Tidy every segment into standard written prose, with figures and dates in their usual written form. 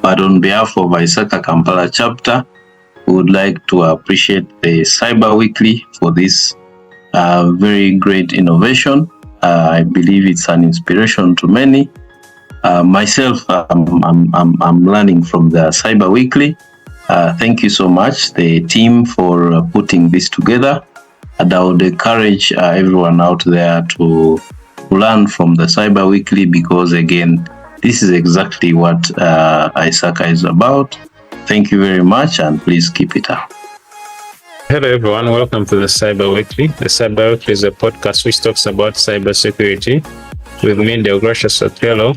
But on behalf of ISACA Kampala Chapter, we would like to appreciate the Cyber Weekly for this very great innovation. I believe it's an inspiration to many. Myself, I'm learning from the Cyber Weekly. Thank you so much, the team, for putting this together. And I would encourage everyone out there to learn from the Cyber Weekly, because again, this is exactly what ISACA is about. Thank you very much, and please keep it up. Hello everyone, welcome to the Cyber Weekly. The Cyber Weekly is a podcast which talks about cybersecurity with me, Deogratius, Okello,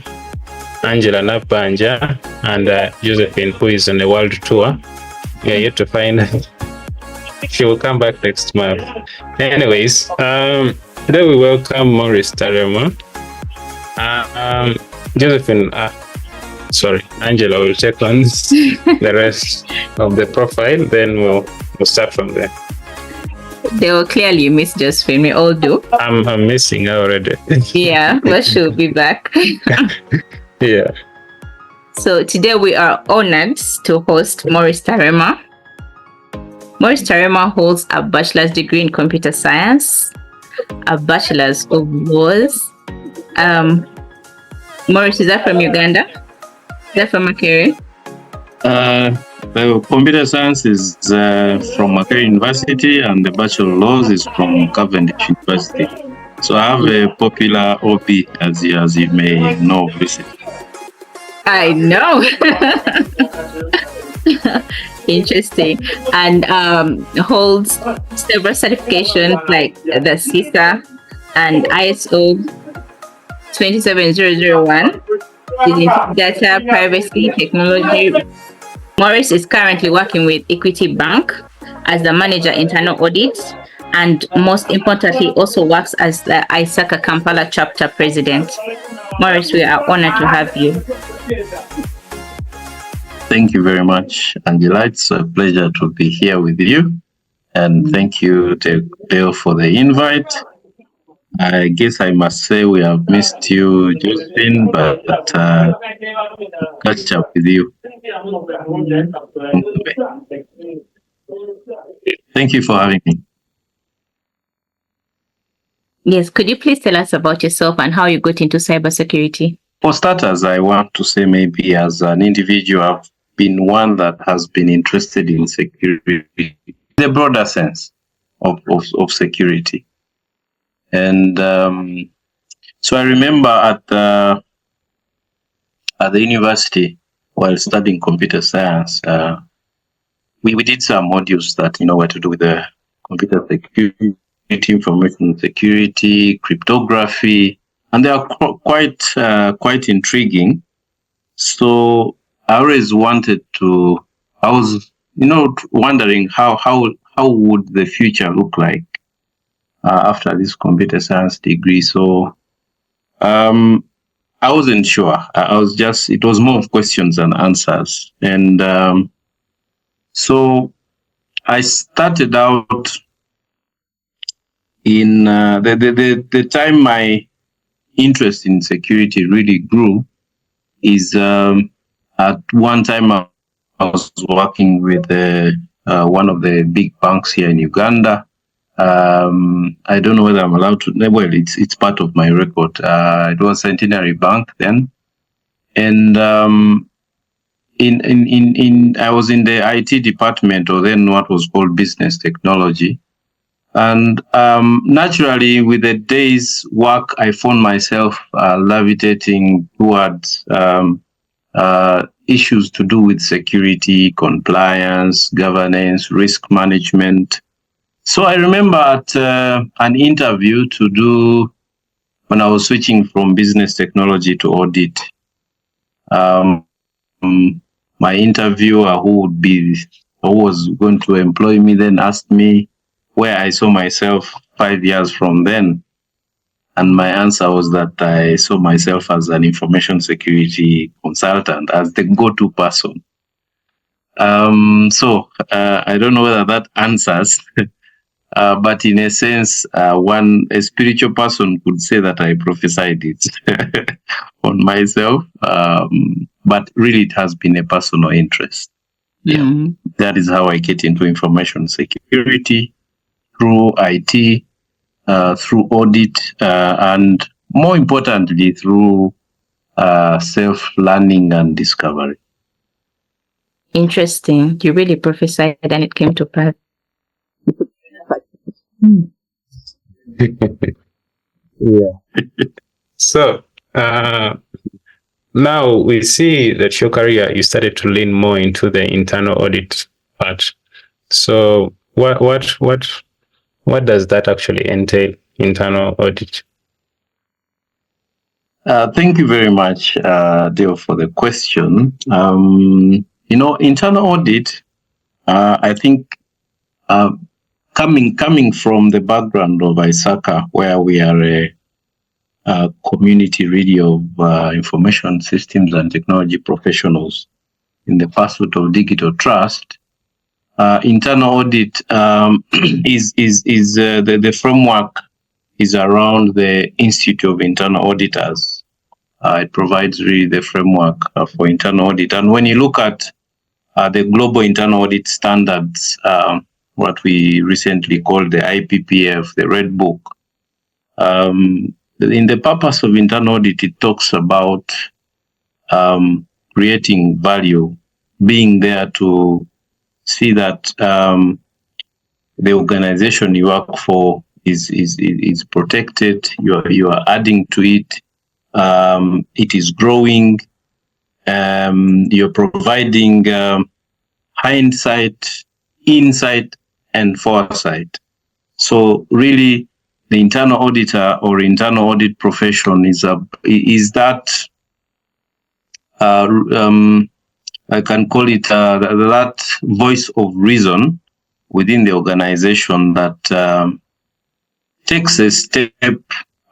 Angella, Nabbanja, and Josephine, who is on a world tour. We are yet to find her. She will come back next month. Anyways, today we welcome Maurice the ISACA. Josephine, Angella will check on the rest of the profile, then we'll start from there. They will clearly miss Josephine. We all do. I'm missing her already. Yeah, but she'll be back. Yeah. So today we are honored to host Maurice the ISACA. Maurice the ISACA holds a bachelor's degree in computer science, a bachelor's of laws. Maurice, is that from Uganda? Is that from Makerere? The computer science is from Makerere University, and the Bachelor of Laws is from Cavendish University. So I have a popular OP, as you may know, recently. I know. Interesting. And holds several certifications like the CISA and ISO 27001 in data privacy technology. Maurice is currently working with Equity Bank as the manager internal audit, and most importantly also works as the ISACA Kampala Chapter president. Maurice, we are honored to have you. Thank you very much, Angella. It's a pleasure to be here with you, and thank you, Dale, for the invite. I guess I must say we have missed you, Josephine, but catch up with you. Thank you for having me. Yes, could you please tell us about yourself and how you got into cybersecurity? For starters, I want to say maybe as an individual, I've been one that has been interested in security, the broader sense of security. And so I remember at the university, while studying computer science, we did some modules that were to do with the computer security, information security, cryptography, and they are quite intriguing. So I always wanted to. I was wondering how would the future look like after this computer science degree. So I wasn't sure. It was more of questions than answers. And so I started out in the time my interest in security really grew is at one time I was working with one of the big banks here in Uganda. I don't know whether I'm allowed to. Well, it's part of my record. It was Centenary Bank then, and I was in the IT department, or then what was called business technology. And naturally, with the day's work, I found myself levitating towards issues to do with security, compliance, governance, risk management. So I remember at an interview to do when I was switching from business technology to audit. My interviewer, who was going to employ me, then asked me where I saw myself 5 years from then. And my answer was that I saw myself as an information security consultant, as the go-to person. So I don't know whether that answers, but in a sense, a spiritual person could say that I prophesied it on myself. but really it has been a personal interest. Yeah, that is how I get into information security, through IT, through audit, and more importantly, through self-learning and discovery. Interesting. You really prophesied and it came to pass. Yeah. So now we see that your career, you started to lean more into the internal audit part. So what does that actually entail, internal audit? Thank you very much, Deo, for the question. Internal audit, I think coming from the background of ISACA, where we are a community really of information systems and technology professionals in the pursuit of digital trust, internal audit is the framework is around the Institute of Internal Auditors. It provides really the framework for internal audit. And when you look at the global internal audit standards, what we recently called the IPPF, the Red Book, in the purpose of internal audit, it talks about creating value, being there to see that the organization you work for is protected. You are adding to it. It is growing. You're providing hindsight, insight, and foresight. So really, the internal auditor or internal audit profession is that I can call it that voice of reason within the organization that takes a step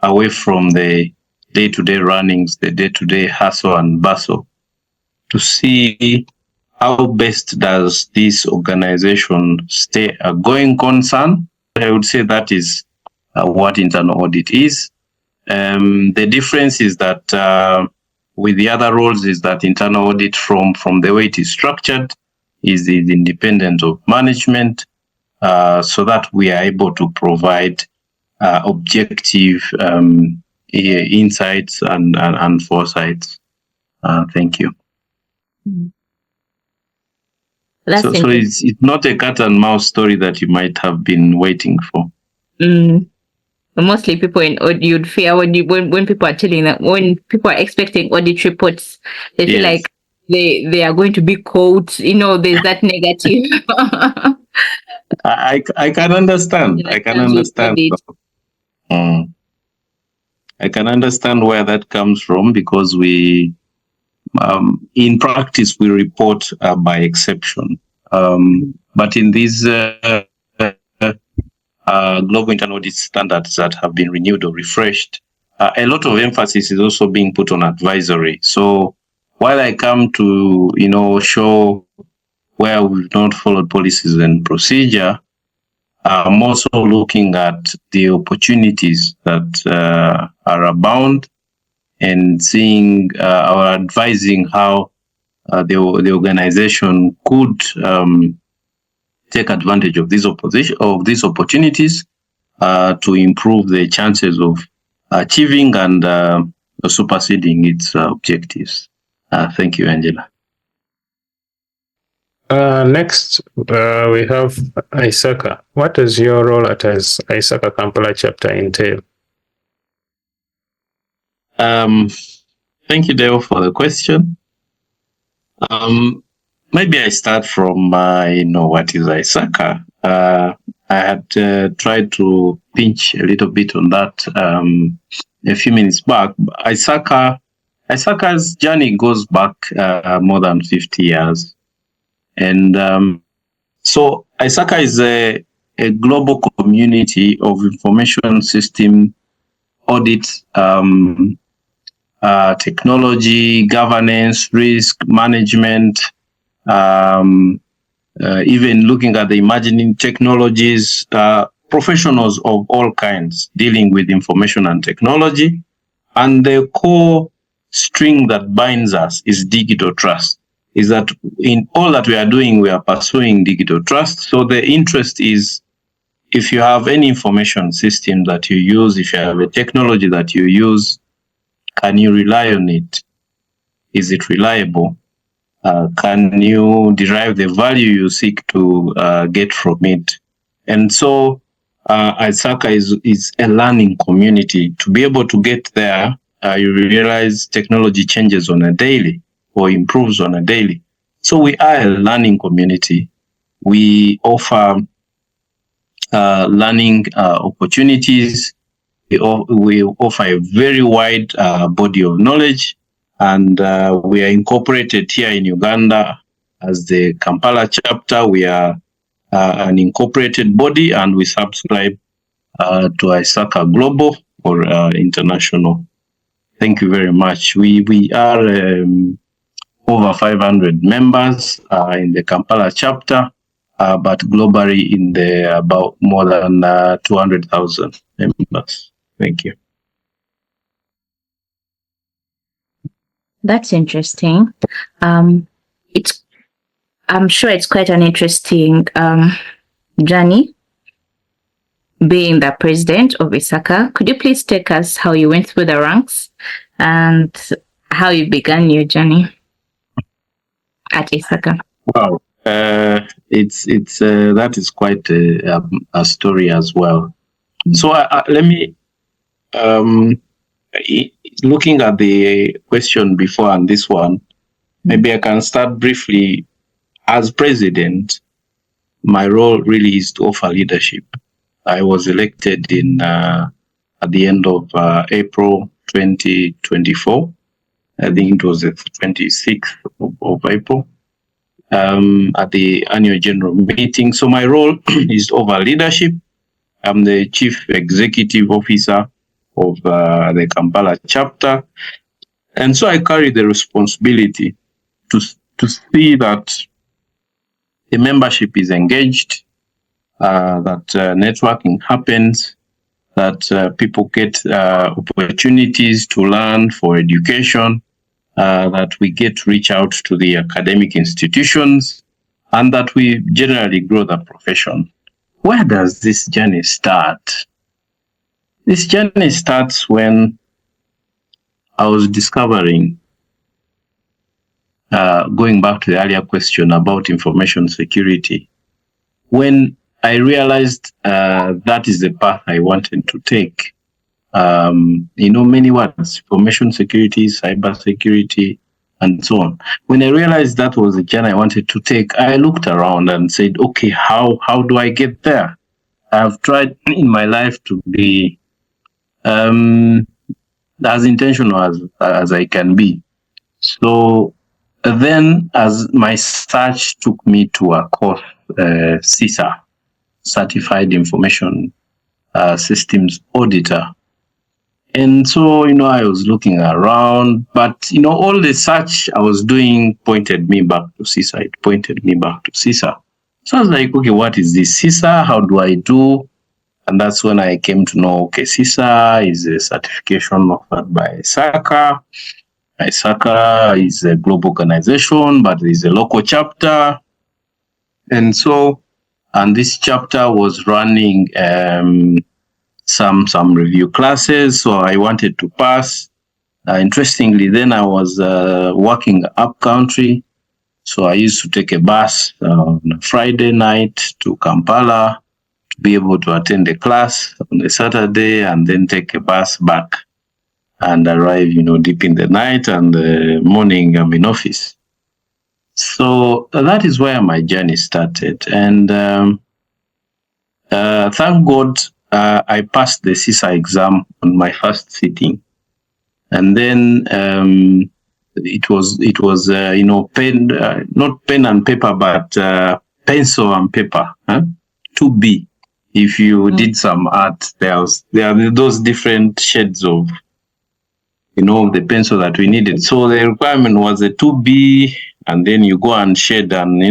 away from the day-to-day runnings, the day-to-day hustle and bustle, to see how best does this organization stay a going concern. I would say that is what internal audit is. The difference is that with the other roles is that internal audit from the way it is structured is independent of management, so that we are able to provide objective insights and foresights. Thank you. So it's not a cat and mouse story that you might have been waiting for. Mostly people in audit, you'd fear when people are telling that, when people are expecting audit reports, they feel like they are going to be quotes. There's that negative. I can understand. I can understand. I can understand where that comes from, because we, in practice, we report by exception. But in these global internal audit standards that have been renewed or refreshed, a lot of emphasis is also being put on advisory. So while I come to, show where we've not followed policies and procedure, I'm also looking at the opportunities that are abound and seeing or advising how the organization could take advantage of these opportunities to improve the chances of achieving and superseding its objectives. Thank you, Angela. Next, we have ISACA. What does your role at ISACA Kampala Chapter entail? Thank you, Deo, for the question. Maybe I start from what is ISACA. I had tried to pinch a little bit on that a few minutes back. ISACA's journey goes back more than 50 years. And so ISACA is a global community of information system audit, technology, governance, risk management, even looking at the emerging technologies, professionals of all kinds dealing with information and technology. And the core string that binds us is digital trust. Is that in all that we are doing, we are pursuing digital trust. So the interest is, if you have any information system that you use, if you have a technology that you use, can you rely on it? Is it reliable? Can you derive the value you seek to get from it? And so ISACA is a learning community. To be able to get there, you realize technology changes on a daily or improves on a daily. So we are a learning community. We offer learning opportunities. We offer a very wide body of knowledge, and we are incorporated here in Uganda as the Kampala chapter. We are an incorporated body, and we subscribe to ISACA Global or International. Thank you very much. We are over 500 members in the Kampala chapter, but globally in the about more than 200,000 members. Thank you. That's interesting. I'm sure it's quite an interesting journey being the president of ISACA. Could you please take us how you went through the ranks and how you began your journey at ISACA? Wow, it's that is quite a story as well. So let me looking at the question before and this one, maybe I can start briefly. As president, my role really is to offer leadership. I was elected in at the end of April 2024. I think it was the 26th of April at the annual general meeting. So my role is to offer leadership. I'm the chief executive officer of the Kampala chapter, and so I carry the responsibility to see that the membership is engaged, that networking happens, that people get opportunities to learn for education, that we get to reach out to the academic institutions, and that we generally grow the profession. Where does this journey start? This journey starts when I was discovering, going back to the earlier question about information security, when I realized that is the path I wanted to take. Many words, information security, cyber security, and so on. When I realized that was the journey I wanted to take, I looked around and said, okay, how do I get there? I've tried in my life to be as intentional as I can be. So then, as my search took me to a course, CISA, Certified Information Systems Auditor. And so, I was looking around, but, all the search I was doing pointed me back to CISA. It pointed me back to CISA. So I was like, okay, what is this CISA? How do I do? And that's when I came to know, okay, CISA is a certification offered by ISACA. ISACA is a global organization, but there is a local chapter. And so, and this chapter was running some review classes, so I wanted to pass. Interestingly, then I was working up country, so I used to take a bus on a Friday night to Kampala to be able to attend a class on a Saturday, and then take a bus back and arrive, deep in the night, and the morning I'm in office. So that is where my journey started, and thank God I passed the CISA exam on my first sitting, and then it was pen, not pen and paper, but pencil and paper, 2B. If you did some art, there are those different shades of the pencil that we needed. So the requirement was a 2B, and then you go and shade and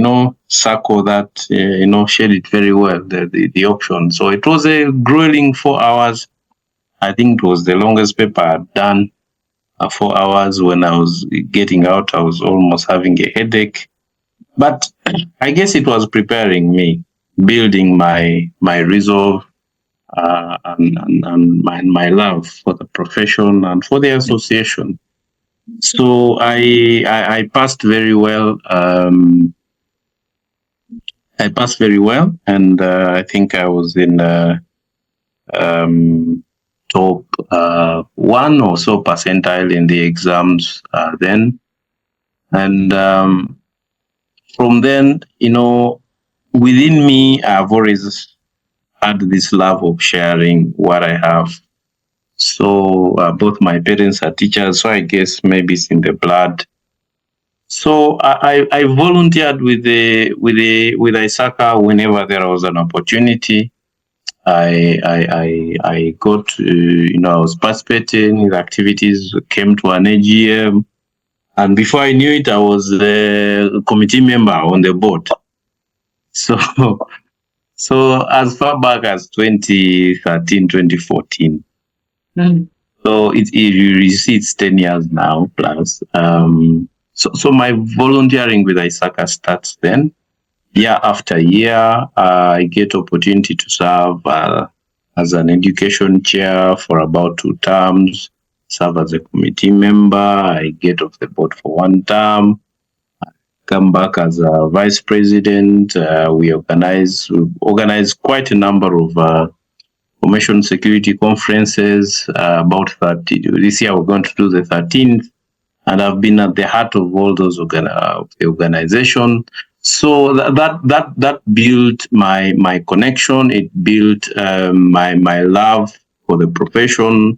circle that, shade it very well, the option. So it was a grueling 4 hours. I think it was the longest paper I'd done 4 hours. When I was getting out, I was almost having a headache. But I guess it was preparing me, building my resolve and my love for the profession and for the association. So I passed very well. I passed very well, and I think I was in top 1 or so percentile in the exams then. And from then, within me, I've always had this love of sharing what I have. So both my parents are teachers, so I guess maybe it's in the blood. So I volunteered with ISACA whenever there was an opportunity. I got I was participating in activities, came to an AGM, and before I knew it, I was the committee member on the board. So as far back as 2013, 2014. So if you see, it's 10 years now plus. So my volunteering with ISACA starts then. Year after year, I get opportunity to serve as an education chair for about 2 terms, serve as a committee member. I get off the board for 1 term, come back as a vice president. We organize quite a number of information security conferences, about 30. This year we're going to do the 13th, and I've been at the heart of all those the organization. So that built my connection. It built my love for the profession.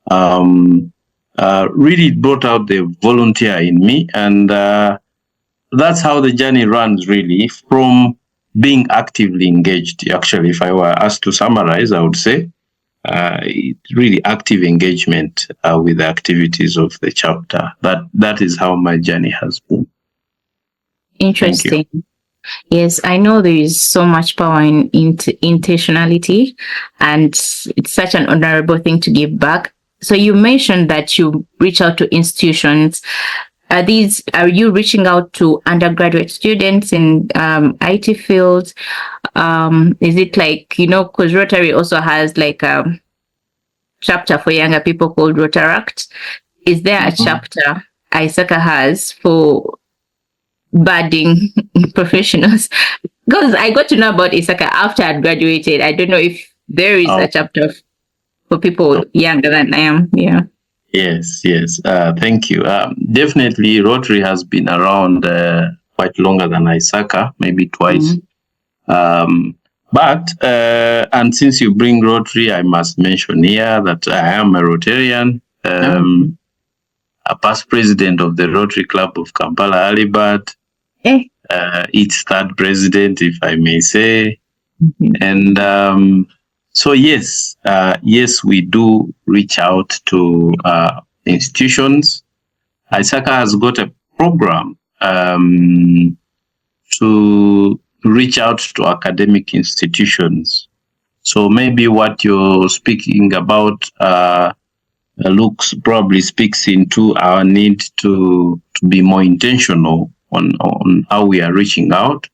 Really brought out the volunteer in me, and that's how the journey runs, really, from being actively engaged. Actually, if I were asked to summarize, I would say really active engagement with the activities of the chapter. That is how my journey has been. Interesting. Yes, I know there is so much power in intentionality, and it's such an honorable thing to give back. So you mentioned that you reach out to institutions. Are you reaching out to undergraduate students in IT fields? Is it like, because Rotary also has like a chapter for younger people called Rotaract. Is there a chapter ISACA has for budding professionals? Because I got to know about ISACA after I graduated. I don't know if there is a chapter for people younger than I am. Yeah. Yes. Thank you. Definitely, Rotary has been around quite longer than ISACA, maybe twice. But and since you bring Rotary, I must mention here that I am a Rotarian, a past president of the Rotary Club of Kampala Alibad, its 3rd president, if I may say. And so yes, we do reach out to institutions. ISACA has got a program to reach out to academic institutions. So maybe what you're speaking about probably speaks into our need to be more intentional on how we are reaching out.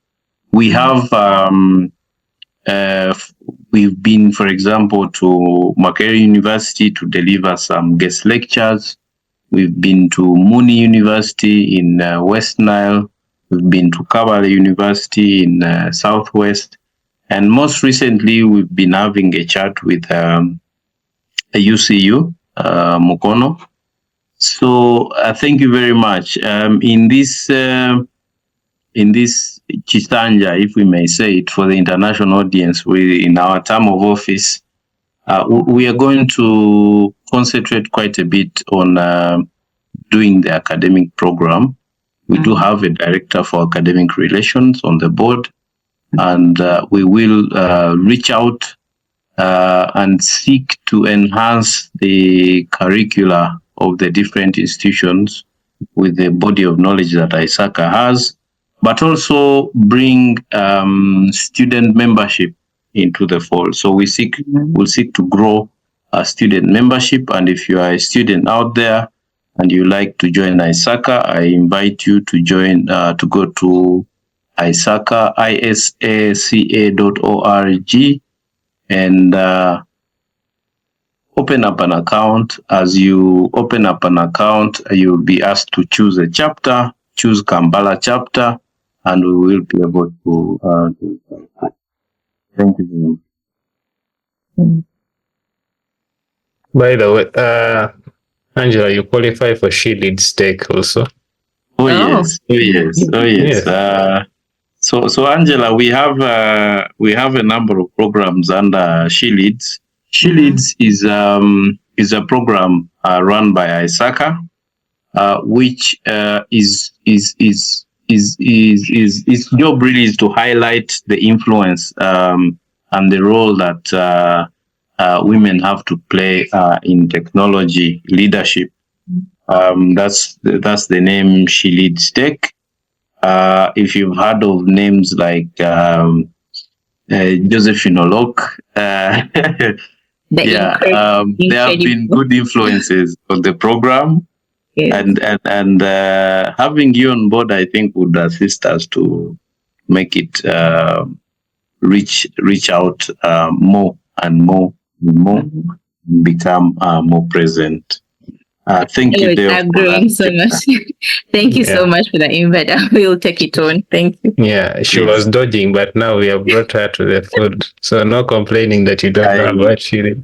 We have we've been, for example, to Makerere University to deliver some guest lectures. We've been to Muni University in West Nile. We've been to Kabale University in Southwest. And most recently, we've been having a chat with a UCU, Mukono. So thank you very much. In this Chistanja, if we may say it, for the international audience, in our term of office, we are going to concentrate quite a bit on doing the academic program. We do have a director for academic relations on the board, and we will reach out and seek to enhance the curricula of the different institutions with the body of knowledge that ISACA has, but also bring student membership into the fold. So we'll seek to grow student membership. And if you are a student out there, and you like to join ISACA, I invite you to join, to go to ISACA, ISACA.org, and open up an account. As you open up an account, you'll be asked to choose a chapter, choose Kampala chapter, and we will be able to do that. Thank you very much. By the way, Angela, you qualify for She Leads Tech also. Oh yes, oh yes, oh yes. So Angela, we have a number of programs under She Leads. She Leads is a program run by ISACA, which its job really is to highlight the influence and the role that women have to play in technology leadership. That's the name She Leads Tech. If you've heard of names like Josephine Olok, there have been good influences on the program. Yes. And having you on board, I think, would assist us to make it reach out more and more, and become more present. Thank you, Dale. I'm growing so much. Thank you so much for the invite. We'll take it on. Thank you. Yeah, she was dodging, but now we have brought her to the food. So no complaining that you don't know what she did.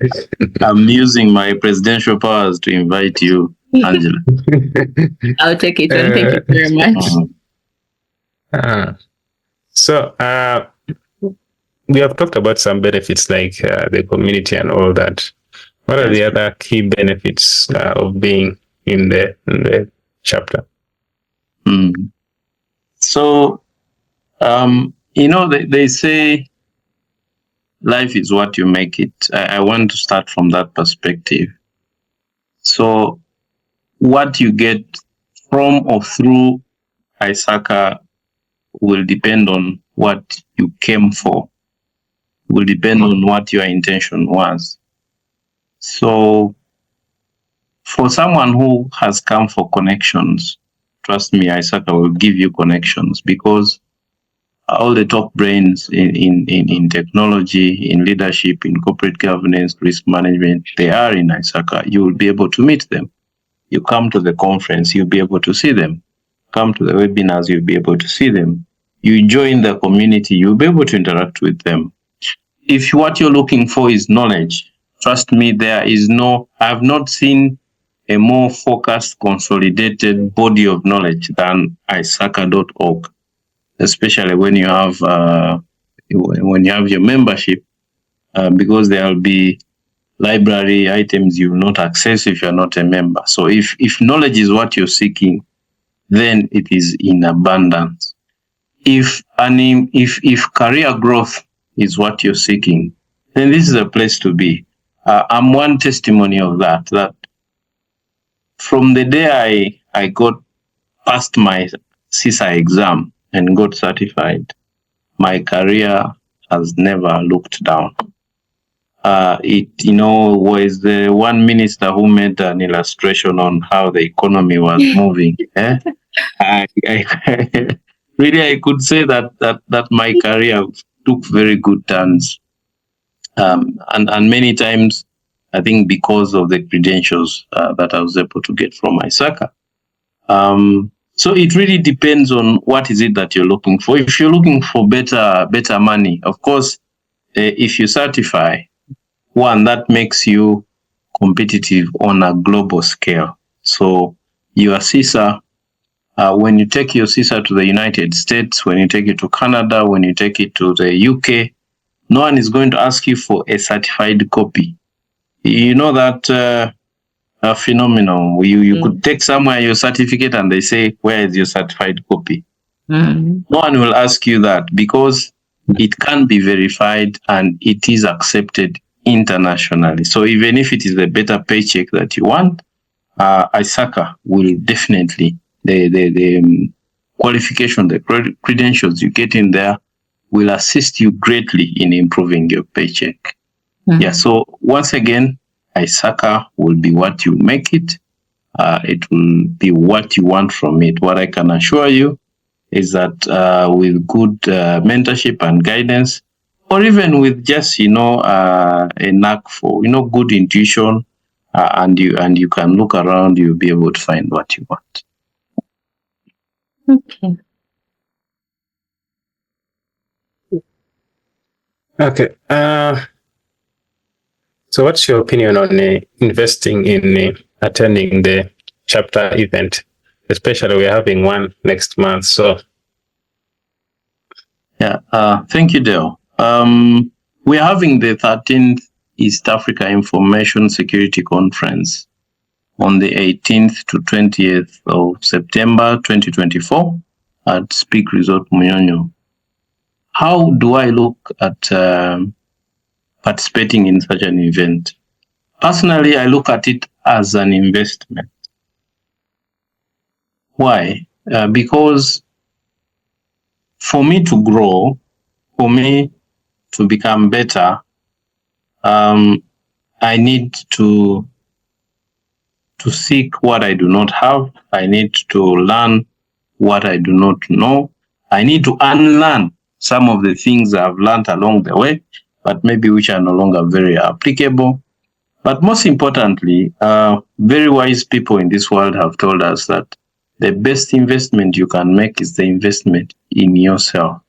I'm using my presidential powers to invite you, Angela. I'll take it on. Thank you very much. So we have talked about some benefits like the community and all that. What are the other key benefits of being in the chapter? So, they say life is what you make it. I want to start from that perspective. So, what you get from or through ISACA will depend on what you came for, will depend on what your intention was. So, for someone who has come for connections, trust me, ISACA will give you connections, because all the top brains in technology, in leadership, in corporate governance, risk management, they are in ISACA. You will be able to meet them. You come to the conference, you'll be able to see them. Come to the webinars, you'll be able to see them. You join the community, you'll be able to interact with them. If what you're looking for is knowledge, trust me, I've not seen a more focused, consolidated body of knowledge than ISACA.org, especially when you have your membership, because there will be library items you will not access if you're not a member. So if knowledge is what you're seeking, then it is in abundance. If career growth is what you're seeking, then this is a place to be. I'm one testimony of that from the day I got past my CISA exam and got certified, my career has never looked down. Was the one minister who made an illustration on how the economy was moving. Really, I could say that my career took very good turns. And many times, I think because of the credentials that I was able to get from ISACA. So it really depends on what is it that you're looking for. If you're looking for better money, of course, if you certify, one, that makes you competitive on a global scale. So your CISA, when you take your CISA to the United States, when you take it to Canada, when you take it to the UK, no one is going to ask you for a certified copy. You know that phenomenon. You could take somewhere your certificate and they say, where is your certified copy? No one will ask you that, because it can be verified and it is accepted internationally. So even if it is a better paycheck that you want, ISACA will definitely, the qualification, the credentials you get in there will assist you greatly in improving your paycheck. Yeah, so once again, ISACA will be what you make it. it will be what you want from it. What I can assure you is that with good mentorship and guidance, or even with just a knack for good intuition, and you can look around, you'll be able to find what you want. Okay. Okay. So what's your opinion on investing in attending the chapter event? Especially we're having one next month. So yeah, thank you, Dale. We're having the 13th East Africa Information Security Conference on the 18th to 20th of September 2024 at Speak Resort Munyonyo. How do I look at participating in such an event? Personally, I look at it as an investment. Why? Because for me to grow, for me to become better, I need to seek what I do not have. I need to learn what I do not know. I need to unlearn some of the things I've learned along the way, but maybe which are no longer very applicable. But most importantly, very wise people in this world have told us that the best investment you can make is the investment in yourself.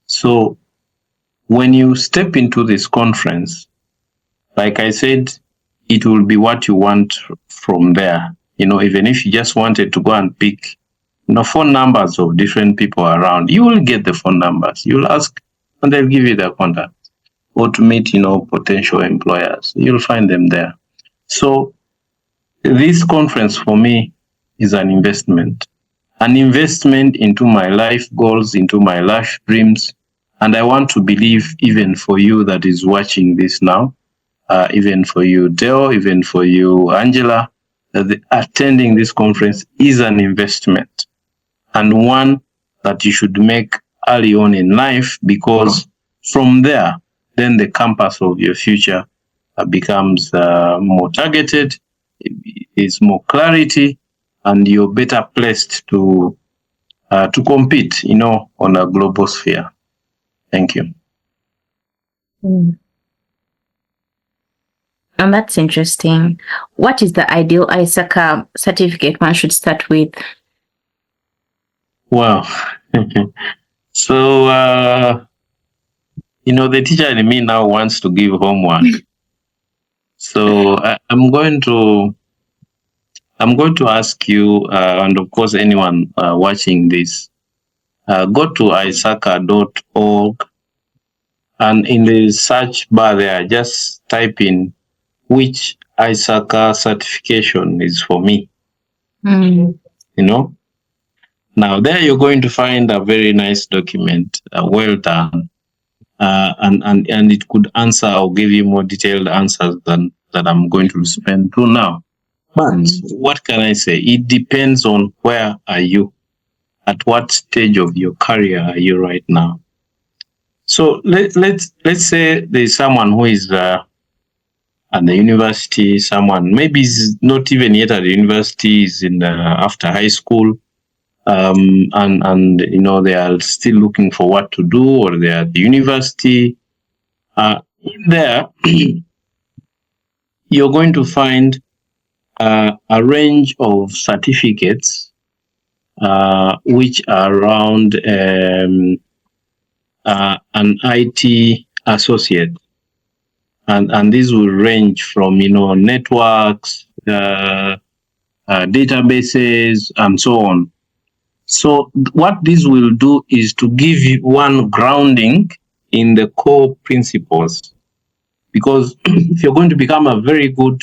So when you step into this conference, like I said, it will be what you want from there. Even if you just wanted to go and pick phone numbers of different people around, you will get the phone numbers. You'll ask and they'll give you their contact. Or to meet, potential employers, you'll find them there. So this conference for me is an investment into my life goals, into my life dreams. And I want to believe even for you that is watching this now, even for you, Deo, even for you, Angela, that attending this conference is an investment, and one that you should make early on in life, because from there, then the compass of your future becomes more targeted, is more clarity, and you're better placed to compete, on a global sphere. Thank you. And that's interesting. What is the ideal ISACA certificate one should start with? Wow. So, the teacher in me now wants to give homework. So I'm going to ask you, and of course anyone watching this, go to isaca.org, and in the search bar there, just type in which ISACA certification is for me. Now there you're going to find a very nice document, well done, and it could answer or give you more detailed answers than that I'm going to spend through now. But what can I say? It depends on where are you, at what stage of your career are you right now. So let's say there's someone who is at the university, someone maybe is not even yet at the university, is in after high school, and they are still looking for what to do, or they are at the university. There, you're going to find a range of certificates which are around an IT associate, and these will range from networks, databases, and so on. So what this will do is to give you one grounding in the core principles, because if you're going to become a very good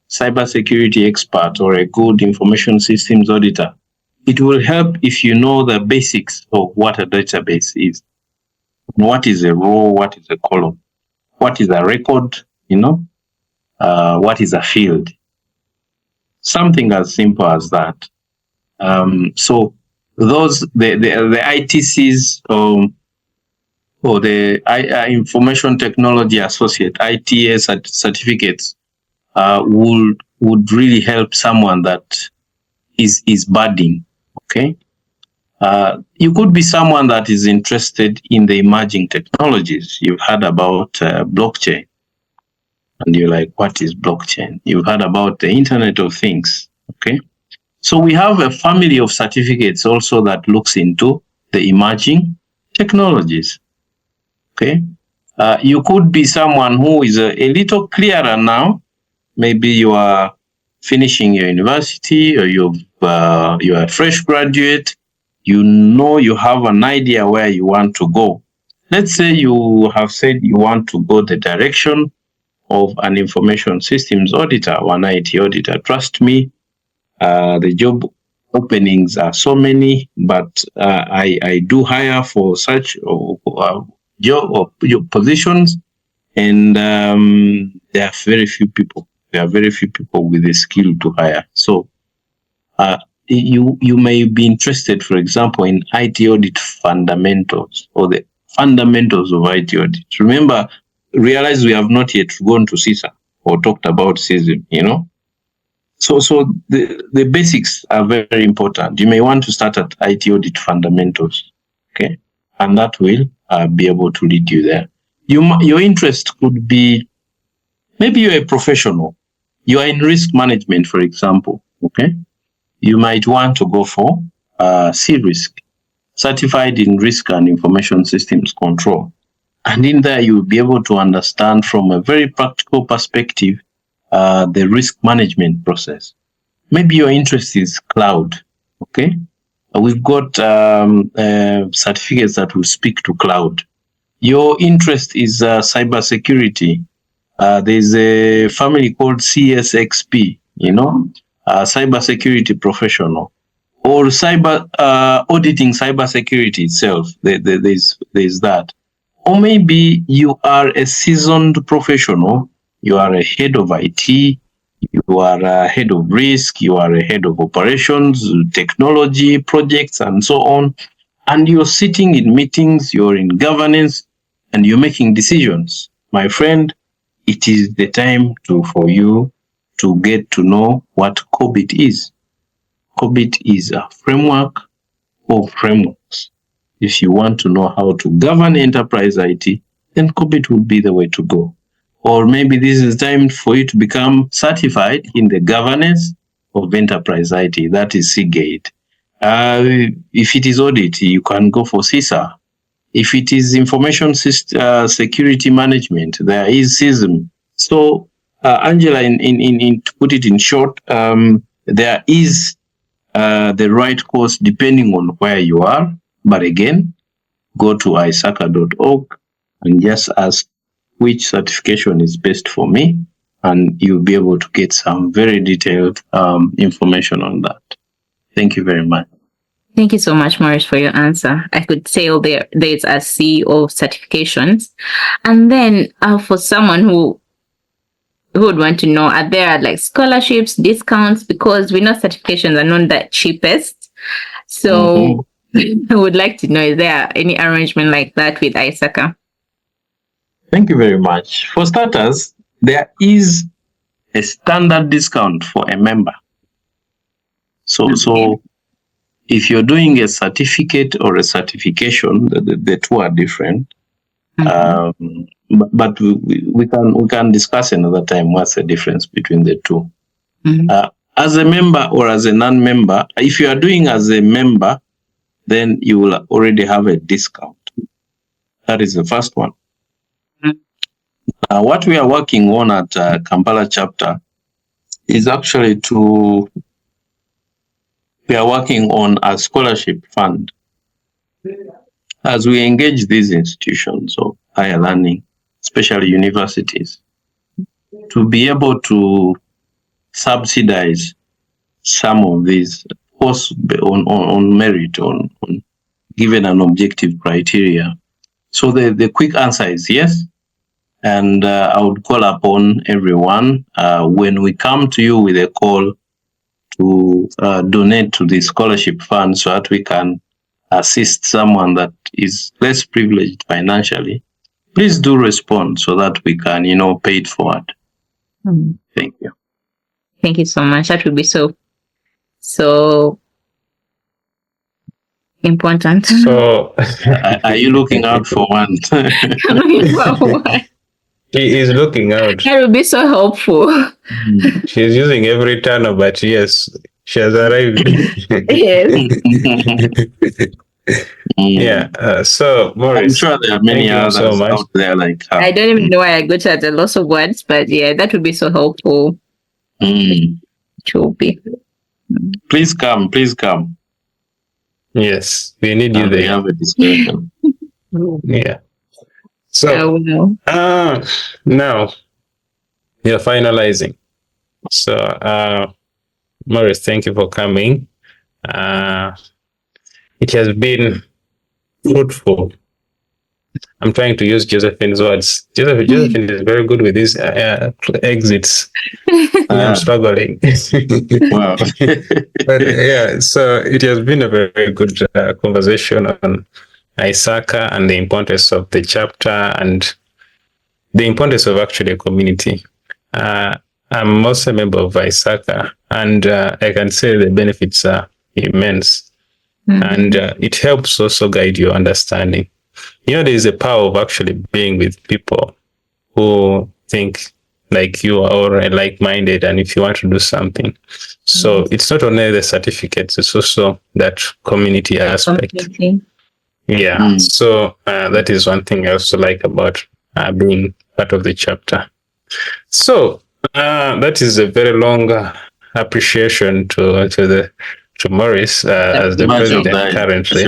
cybersecurity expert or a good information systems auditor, it will help if you know the basics of what a database is. What is a row? What is a column? What is a record? What is a field? Something as simple as that. So those the ITCs or the Information Technology Associate, ITS certificates, would really help someone that is budding. Okay. You could be someone that is interested in the emerging technologies. You've heard about blockchain, and you're like, what is blockchain? You've heard about the Internet of Things. Okay. So we have a family of certificates also that looks into the emerging technologies. Okay. You could be someone who is a little clearer now. Maybe you are finishing your university, or you are a fresh graduate. You know, you have an idea where you want to go. Let's say you have said you want to go the direction of an information systems auditor or an IT auditor. Trust me, the job openings are so many, but I do hire for such job positions, and there are very few people. There are very few people with the skill to hire. So you may be interested, for example, in IT audit fundamentals, or the fundamentals of IT audit. Remember, realize we have not yet gone to CISA or talked about CISM, you know. So the basics are very important. You may want to start at IT audit fundamentals, okay, and that will be able to lead you there. Your interest could be, maybe you're a professional. You are in risk management, for example, okay. You might want to go for C-Risk, Certified in Risk and Information Systems Control. And in there, you will be able to understand from a very practical perspective the risk management process. Maybe your interest is cloud, okay? We've got certificates that will speak to cloud. Your interest is cybersecurity. There's a family called CSXP, you know, cybersecurity professional, or cyber auditing cybersecurity itself. There's that. Or maybe you are a seasoned professional. You are a head of IT. You are a head of risk. You are a head of operations, technology projects, and so on. And you're sitting in meetings. You're in governance, and you're making decisions. My friend, it is the time for you to get to know what COBIT is. COBIT is a framework of frameworks. If you want to know how to govern enterprise IT, then COBIT would be the way to go. Or maybe this is time for you to become certified in the governance of enterprise IT. That is Seagate. If it is audit, you can go for CISA. If it is information security management, there is CISM. So, Angela, to put it in short, there is the right course depending on where you are. But again, go to isaca.org and just ask which certification is best for me, and you'll be able to get some very detailed information on that. Thank you very much. Thank you so much, Maurice, for your answer. I could say there's a sea of certifications. And then for someone who would want to know, are there like scholarships, discounts? Because we know certifications are not the cheapest. So I would like to know, is there any arrangement like that with ISACA? Thank you very much. For starters, there is a standard discount for a member. So if you're doing a certificate or a certification, the two are different. But we can discuss another time what's the difference between the two. As a member or as a non-member, if you are doing as a member, then you will already have a discount. That is the first one. What we are working on at Kampala Chapter is actually we are working on a scholarship fund. As we engage these institutions of higher learning, especially universities, to be able to subsidize some of these courses on merit, on given an objective criteria. So the quick answer is yes. And I would call upon everyone when we come to you with a call to donate to the scholarship fund so that we can assist someone that is less privileged financially. Please do respond so that we can, pay it forward. Thank you. Thank you so much. That would be so important. So, Are you looking out for one? I'm looking for one. he is looking out. That would be so helpful. She's using every tunnel, but yes, she has arrived. Yes. Yeah. So, I'm Maurice, sure there are many thank you others so much. out there like her. I don't even know why I got at a loss of words, but yeah, that would be so helpful. Mm. It will be. Please come. Please come. Yes, we need you And we there. have a discussion. Yeah. I So, will. now we are finalizing. So, Maurice, thank you for coming. It has been fruitful. I'm trying to use Josephine's words. Josephine is very good with these exits. I'm struggling. Wow. But yeah, so it has been a very good conversation on ISACA and the importance of the chapter and the importance of actually a community. I'm also a member of ISACA, and I can say the benefits are immense. And it helps also guide your understanding. You know, there is a power of actually being with people who think like you or like-minded, and if you want to do something. So it's not only the certificates, it's also that community aspect. Yeah. So that is one thing I also like about being part of the chapter. So that is a very long appreciation to Maurice as the president currently.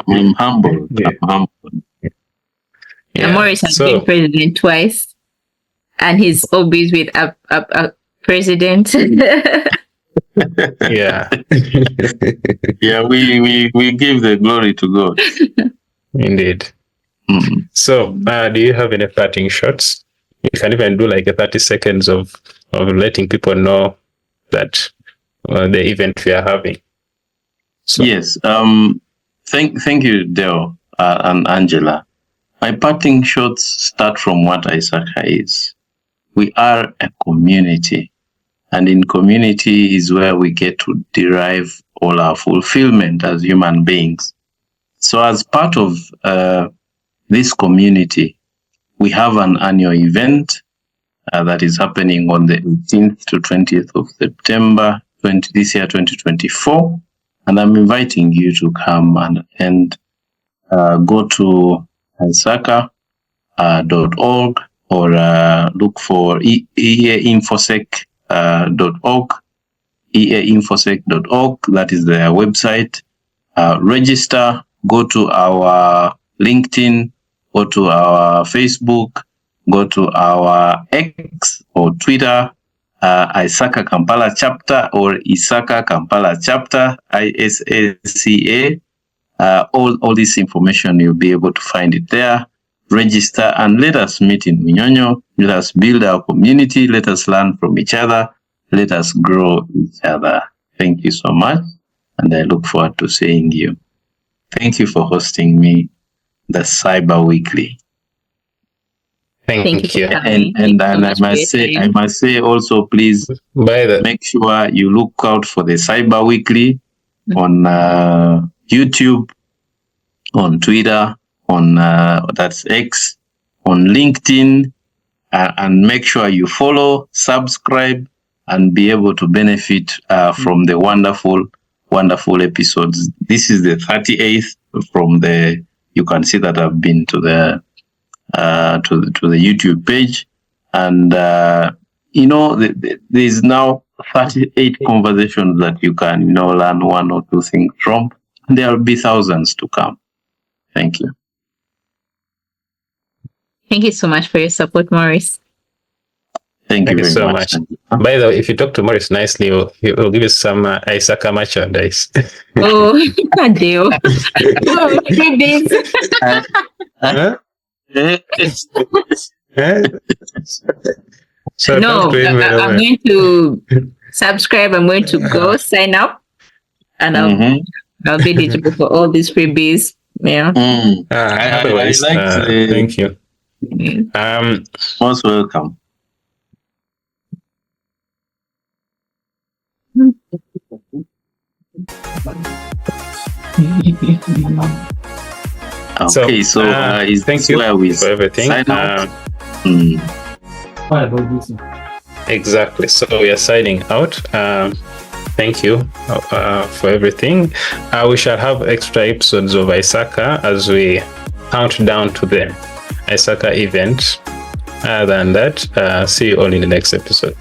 I'm humble. Yeah. I'm humble. And Maurice has been president twice, and he's always with a president. Yeah. Yeah, we give the glory to God. Indeed. So, do you have any parting shots? You can even do like a 30 seconds of letting people know that the event we are having. So. Yes. Thank you, Deo and Angela. My parting shots start from what ISACA is. We are a community, and in community is where we get to derive all our fulfillment as human beings. So as part of this community, we have an annual event that is happening on the 18th to 20th of September this year, 2024. And I'm inviting you to come and go to ISACA.org or look for eainfosec.org, eainfosec.org. That is their website. Register, go to our LinkedIn, go to our Facebook, go to our X or Twitter, ISACA Kampala Chapter or ISACA Kampala Chapter, ISACA. All this information, you'll be able to find it there. Register and let us meet in Munyonyo. Let us build our community. Let us learn from each other. Let us grow each other. Thank you so much. And I look forward to seeing you. Thank you for hosting me, the Cyber Weekly. Thank you. And I must say also, please make sure you look out for the Cyber Weekly on YouTube, on Twitter, on that's X, on LinkedIn, and make sure you follow, subscribe, and be able to benefit from the wonderful episodes. This is the 38th from the. You can see that I've been to the YouTube page, and there's now 38 conversations that you can learn one or two things from. There will be thousands to come. Thank you. Thank you so much for your support, Maurice. Thank you very so much. By the way, if you talk to Maurice nicely, he'll give you some ISACA merchandise. Oh, deal. Oh, So no, I'm going to subscribe. I'm going to go sign up, and I'll be eligible for all these freebies. Yeah. Otherwise, I like thank you. Most welcome. Thank you so much. Bye. Most welcome. Okay, so is thank this you where we for everything. sign out? Exactly. So we are signing out. Thank you for everything. We shall have extra episodes of ISACA as we count down to the ISACA event. Other than that, see you all in the next episode.